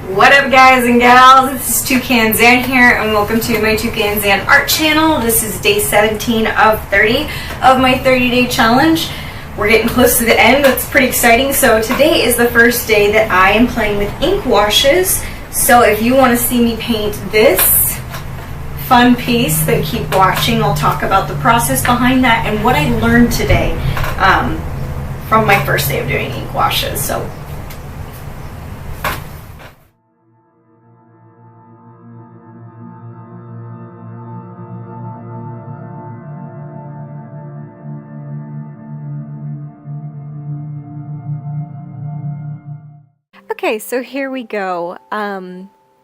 What up, guys and gals? This is Tucanxan here, and welcome to my Tucanxan art channel. This is day 17 of 30 of my 30-day challenge. We're getting close to the end. That's pretty exciting. So today is the first day that I am playing with ink washes. So if you want to see me paint this fun piece, then keep watching. I'll talk about the process behind that and what I learned today from my first day of doing ink washes. So okay, so here we go.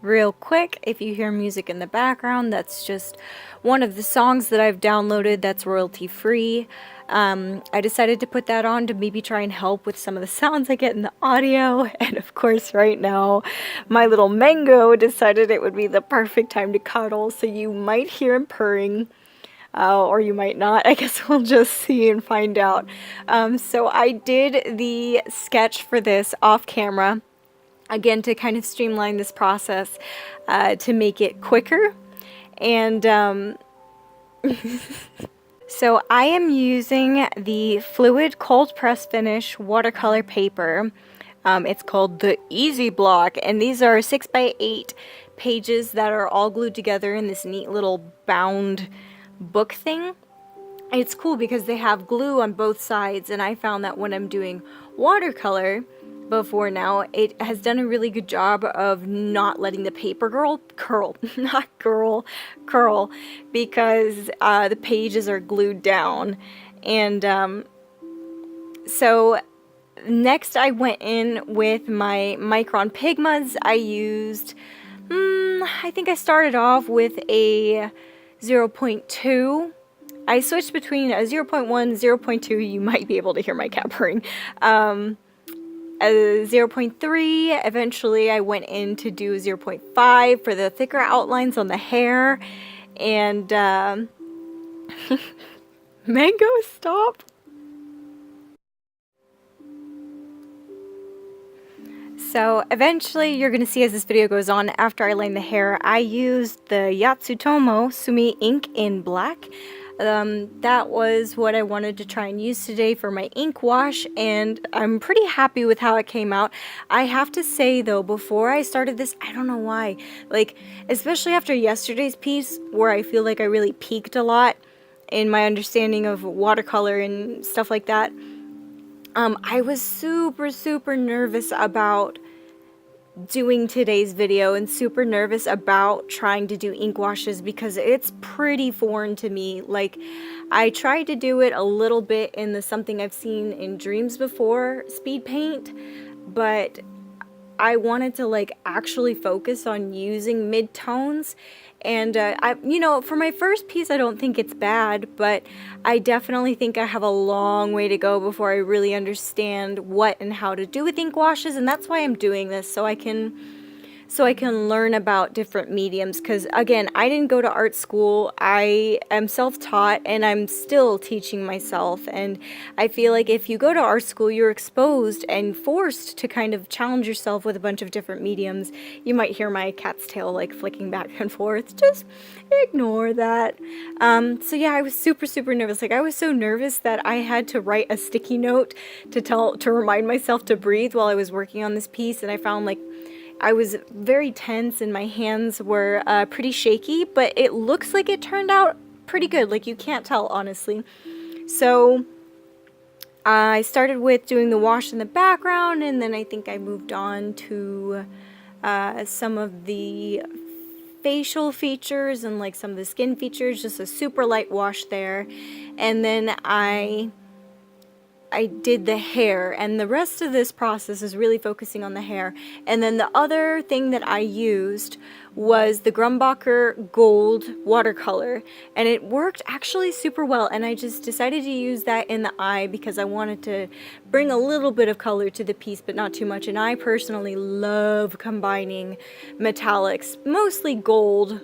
Real quick, if you hear music in the background, that's just one of the songs that I've downloaded that's royalty free. I decided to put that on to maybe try and help with some of the sounds I get in the audio. And of course, right now, my little mango decided it would be the perfect time to cuddle, so you might hear him purring. Or you might not. I guess we'll just see and find out. So I did the sketch for this off camera. Again, to kind of streamline this process, to make it quicker. And so I am using the Fluid Cold Press Finish watercolor paper. It's called the Easy Block, and these are 6x8 pages that are all glued together in this neat little bound book thing. It's cool because they have glue on both sides, and I found that when I'm doing watercolor before now, it has done a really good job of not letting the paper curl because the pages are glued down. And so next I went in with my Micron Pigmas. I used, I think I started off with a 0.2. I switched between a 0.1, 0.2, you might be able to hear my cat purring, a 0.3, eventually I went in to do 0.5 for the thicker outlines on the hair, and Mango, stop! So eventually you're going to see as this video goes on, after I line the hair, I used the Yatsutomo Sumi ink in black. That was what I wanted to try and use today for my ink wash, and I'm pretty happy with how it came out. I have to say though, before I started this, I don't know why, like, especially after yesterday's piece where I feel like I really peaked a lot in my understanding of watercolor and stuff like that, I was super nervous about doing today's video and super nervous about trying to do ink washes because it's pretty foreign to me. Like, I tried to do it a little bit in the Something I've Seen in Dreams Before speed paint, but I wanted to like actually focus on using mid-tones. And you know, for my first piece, I don't think it's bad, but I definitely think I have a long way to go before I really understand what and how to do with ink washes, and that's why I'm doing this, so I can learn about different mediums, because again, I didn't go to art school. I am self-taught and I'm still teaching myself, and I feel like if you go to art school, you're exposed and forced to kind of challenge yourself with a bunch of different mediums. You might hear my cat's tail like flicking back and forth, just ignore that. So yeah, I was super nervous. Like, I was so nervous that I had to write a sticky note to remind myself to breathe while I was working on this piece, and I found like I was very tense and my hands were pretty shaky, but it looks like it turned out pretty good. Like, you can't tell, honestly. So I started with doing the wash in the background, and then I think I moved on to some of the facial features and like some of the skin features, just a super light wash there. And then I did the hair, and the rest of this process is really focusing on the hair. And then the other thing that I used was the Grumbacher Gold watercolor, and it worked actually super well, and I just decided to use that in the eye because I wanted to bring a little bit of color to the piece, but not too much. And I personally love combining metallics, mostly gold,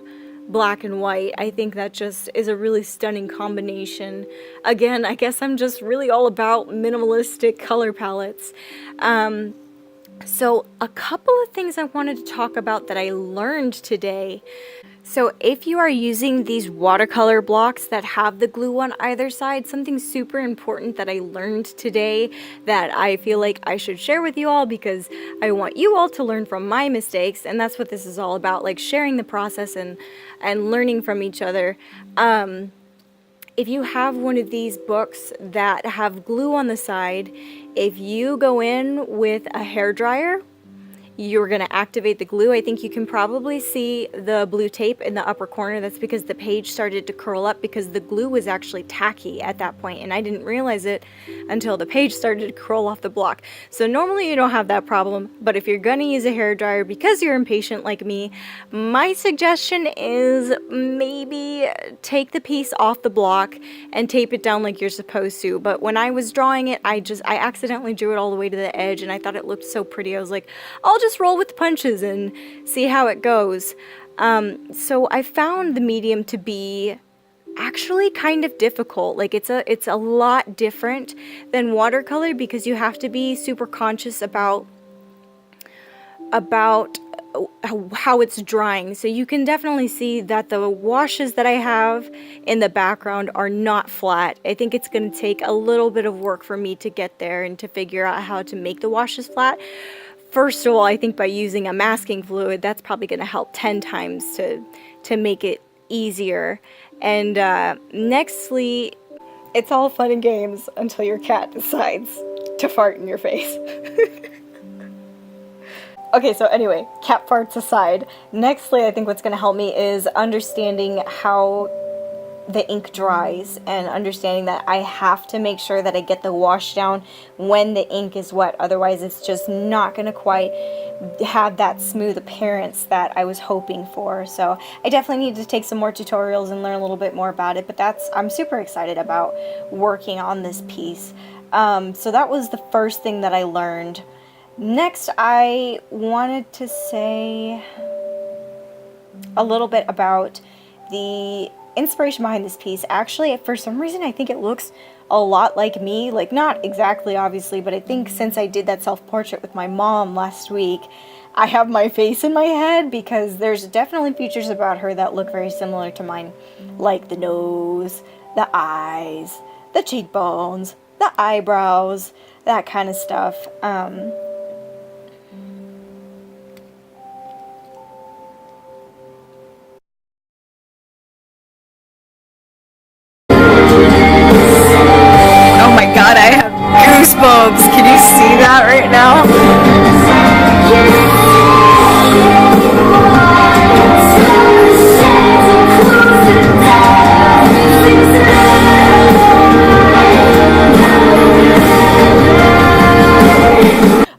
black and white. I think that just is a really stunning combination. Again, I guess I'm just really all about minimalistic color palettes. So a couple of things I wanted to talk about that I learned today. So if you are using these watercolor blocks that have the glue on either side, something super important that I learned today that I feel like I should share with you all, because I want you all to learn from my mistakes, and that's what this is all about, like sharing the process and learning from each other. If you have one of these books that have glue on the side, if you go in with a hairdryer, you're going to activate the glue. I think you can probably see the blue tape in the upper corner. That's because the page started to curl up because the glue was actually tacky at that point, and I didn't realize it until the page started to curl off the block. So normally you don't have that problem, but if you're going to use a hairdryer because you're impatient like me, my suggestion is maybe take the piece off the block and tape it down like you're supposed to. But when I was drawing it, I accidentally drew it all the way to the edge, and I thought it looked so pretty. I was like, I'll just roll with the punches and see how it goes. So I found the medium to be actually kind of difficult. Like it's a lot different than watercolor because you have to be super conscious about how it's drying. So you can definitely see that the washes that I have in the background are not flat. I think it's going to take a little bit of work for me to get there and to figure out how to make the washes flat. First of all, I think by using a masking fluid, that's probably going to help 10 times to make it easier. And nextly, it's all fun and games until your cat decides to fart in your face. Okay, so anyway, cat farts aside, nextly I think what's going to help me is understanding how the ink dries and understanding that I have to make sure that I get the wash down when the ink is wet, otherwise it's just not going to quite have that smooth appearance that I was hoping for. So I definitely need to take some more tutorials and learn a little bit more about it, but I'm super excited about working on this piece. So that was the first thing that I learned. Next, I wanted to say a little bit about the inspiration behind this piece. Actually, for some reason, I think it looks a lot like me. Like, not exactly, obviously, but I think since I did that self-portrait with my mom last week, I have my face in my head because there's definitely features about her that look very similar to mine. Like the nose, the eyes, the cheekbones, the eyebrows, that kind of stuff. Oh my god, I have goosebumps! Can you see that right now?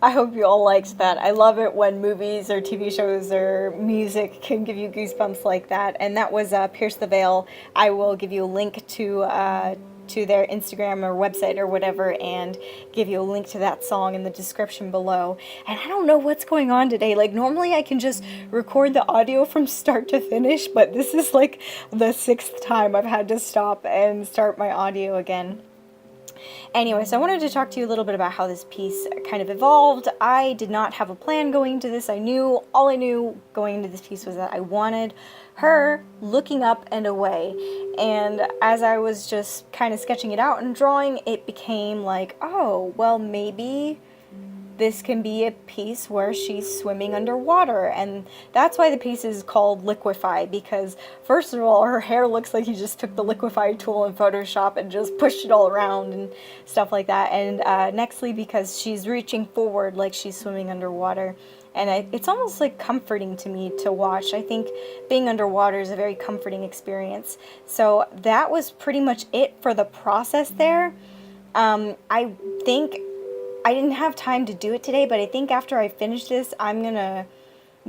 I hope you all liked that. I love it when movies or TV shows or music can give you goosebumps like that. And that was Pierce the Veil. I will give you a link to their Instagram or website or whatever, and give you a link to that song in the description below. And I don't know what's going on today. Like, normally I can just record the audio from start to finish, but this is like the 6th time I've had to stop and start my audio again. Anyway, so I wanted to talk to you a little bit about how this piece kind of evolved. I did not have a plan going into this. All I knew going into this piece was that I wanted her looking up and away. And as I was just kind of sketching it out and drawing, it became like, oh, well, maybe this can be a piece where she's swimming underwater, and that's why the piece is called Liquify, because first of all, her hair looks like you just took the Liquify tool in Photoshop and just pushed it all around and stuff like that, and nextly because she's reaching forward like she's swimming underwater. And it's almost like comforting to me to watch. I think being underwater is a very comforting experience. So that was pretty much it for the process there. I think I didn't have time to do it today, but I think after I finish this, I'm gonna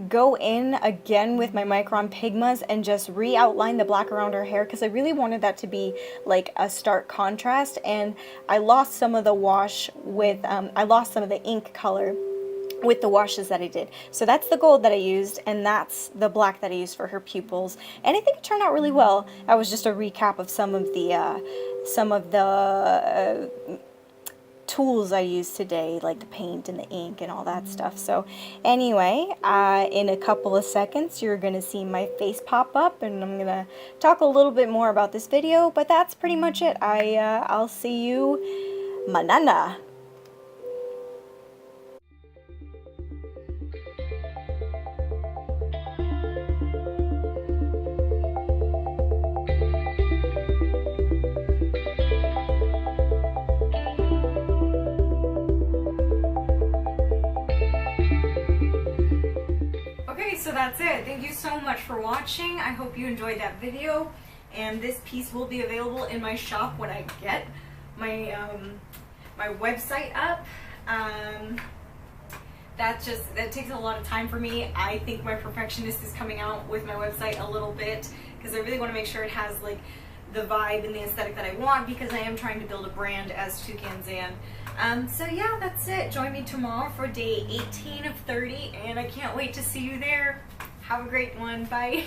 go in again with my Micron Pigmas and just re-outline the black around her hair, because I really wanted that to be like a stark contrast, and I lost some of the wash with, I lost some of the ink color with the washes that I did. So that's the gold that I used, and that's the black that I used for her pupils, and I think it turned out really well. That was just a recap of some of the tools I use today, like the paint and the ink and all that stuff. So anyway, in a couple of seconds you're gonna see my face pop up, and I'm gonna talk a little bit more about this video, but that's pretty much it. I'll see you manana. So that's it. Thank you so much for watching. I hope you enjoyed that video, and this piece will be available in my shop when I get my my website up. That takes a lot of time for me. I think my perfectionist is coming out with my website a little bit, because I really want to make sure it has like the vibe and the aesthetic that I want, because I am trying to build a brand as Tucanxan. So yeah, that's it. Join me tomorrow for day 18 of 30, and I can't wait to see you there. Have a great one. Bye.